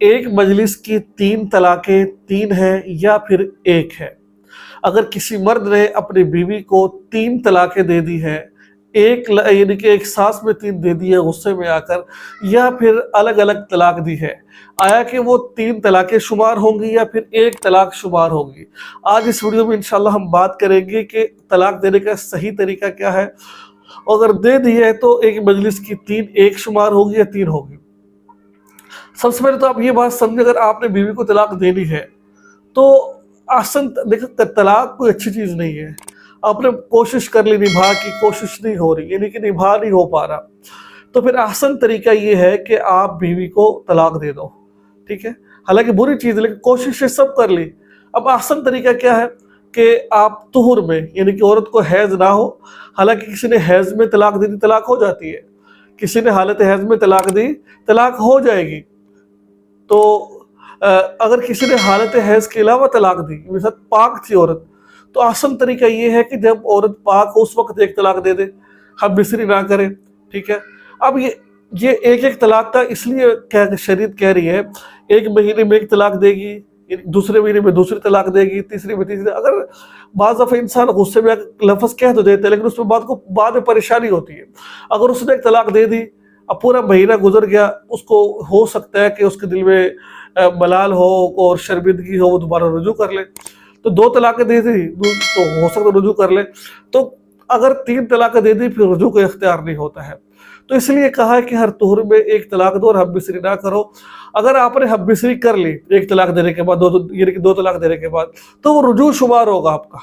ایک مجلس کی 3 طلاقیں 3 ہیں یا پھر 1 ہے؟ اگر کسی مرد نے اپنی بیوی کو 3 طلاقیں دے دی ہیں، یعنی کہ ایک سانس میں 3 دے دی ہے غصے میں آ کر، یا پھر الگ الگ طلاق دی ہے، آیا کہ وہ 3 طلاقیں شمار ہوں گی یا پھر 1 طلاق شمار ہوگی؟ آج اس ویڈیو میں انشاءاللہ ہم بات کریں گے کہ طلاق دینے کا صحیح طریقہ کیا ہے، اگر دے دی ہے تو ایک مجلس کی 3 1 شمار ہوگی یا 3 ہوگی۔ سب سے پہلے تو آپ یہ بات سمجھیں، اگر آپ نے بیوی کو طلاق دینی ہے تو دیکھیں طلاق کوئی اچھی چیز نہیں ہے۔ آپ نے کوشش کر لی، نبھا کی کوشش نہیں ہو رہی، یعنی کہ نبھا نہیں ہو پا رہا، تو پھر احسن طریقہ یہ ہے کہ آپ بیوی کو طلاق دے دو، ٹھیک ہے؟ حالانکہ بری چیز ہے لیکن کوششیں سب کر لی۔ اب احسن طریقہ کیا ہے کہ آپ طہر میں، یعنی کہ عورت کو حیض نہ ہو، حالانکہ کسی نے حیض میں طلاق دی دی طلاق ہو جاتی ہے، کسی نے حالت حیض میں طلاق دی طلاق ہو جائے گی، تو اگر کسی نے حالت حیض کے علاوہ طلاق دی، مثلا پاک تھی عورت، تو آسان طریقہ یہ ہے کہ جب عورت پاک ہو اس وقت 1 طلاق دے دے، ہم بسری نہ کرے، ٹھیک ہے؟ اب یہ 1 طلاق کا اس لیے شریعت کہہ رہی ہے 1 مہینے میں 1 طلاق دے گی، دوسرے مہینے میں دوسری طلاق دے گی، تیسرے میں تیسری۔ اگر بعض دفعہ انسان غصے میں لفظ کہہ تو دیتے لیکن اس میں بعد میں پریشانی ہوتی ہے۔ اگر اس نے 1 طلاق دے دی، اب پورا مہینہ گزر گیا، اس کو ہو سکتا ہے کہ اس کے دل میں ملال ہو اور شرمندگی ہو، وہ دوبارہ رجوع کر لے، تو 2 طلاقیں دے دی تو ہو سکتا ہے رجوع کر لے، تو اگر 3 طلاقیں دے دی پھر رجوع کا اختیار نہیں ہوتا ہے۔ تو اس لیے کہا ہے کہ ہر طہر میں 1 طلاق دو اور ہم بسری نہ کرو۔ اگر آپ نے ہم بسری کر لی 1 طلاق دینے کے بعد، یعنی کہ 2 طلاق دینے کے بعد، تو وہ رجوع شمار ہوگا آپ کا۔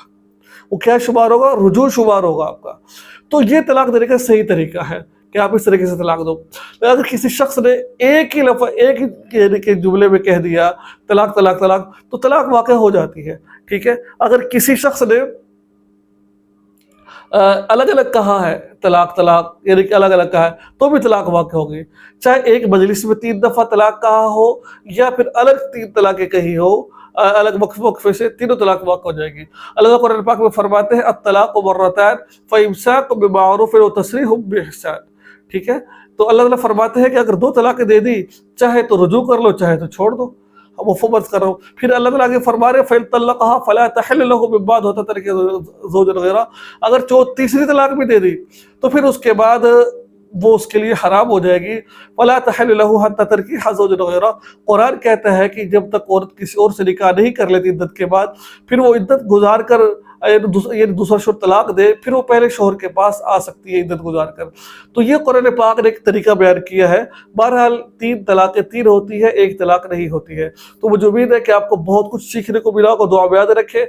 وہ کیا شمار ہوگا؟ رجوع شمار ہوگا آپ کا۔ تو یہ طلاق دینے کا صحیح طریقہ ہے کہ آپ اس طریقے سے طلاق دو۔ اگر کسی شخص نے ایک ہی لفظ یعنی کہ جملے میں کہہ دیا طلاق طلاق طلاق، تو طلاق واقع ہو جاتی ہے، ٹھیک ہے؟ اگر کسی شخص نے الگ الگ کہا ہے طلاق طلاق، یعنی کہ الگ الگ کہا ہے، تو بھی طلاق واقع ہوگی، چاہے ایک مجلس میں 3 دفعہ طلاق کہا ہو یا پھر الگ 3 طلاقیں کہی ہو، الگ وقفے سے تینوں طلاق واقع ہو جائے گی۔ اللہ تعالیٰ قرآن پاک میں فرماتے ہیں الطلاق مرتان فامساک بمعروف وتسریح باحسان، ٹھیک ہے؟ تو اللہ تعالیٰ فرماتے ہیں کہ اگر 2 طلاقیں دے دی، چاہے تو رجوع کر لو چاہے تو چھوڑ دو، وہ فرض کر رہا ہوں۔ پھر اللہ تعالیٰ آگے فرما رہے فَإِن طَلَّقَهَا فَلَا تَحِلُّ لَهُ مِن بَعْدُ حَتَّىٰ تَنكِحَ زَوْجًا غَيْرَهُ، اگر تیسری طلاق بھی دے دی تو پھر اس کے بعد وہ اس کے لیے حرام ہو جائے گی۔ فَلَا تَحِلُّ لَهُ حَتَّىٰ تَنكِحَ زَوْجًا غَيْرَهُ، قرآن کہتا ہے کہ جب تک عورت کسی اور سے نکاح نہیں کر لیتی عدت کے بعد، پھر وہ عدت گزار کر یعنی دوسرا شوہر طلاق دے، پھر وہ پہلے شوہر کے پاس آ سکتی ہے عدت گزار کر۔ تو یہ قرآن پاک نے ایک طریقہ بیان کیا ہے۔ بہرحال 3 طلاقیں 3 ہوتی ہے، 1 طلاق نہیں ہوتی ہے۔ تو مجھے امید ہے کہ آپ کو بہت کچھ سیکھنے کو ملا ہوگا، دعا میں یاد رکھیں۔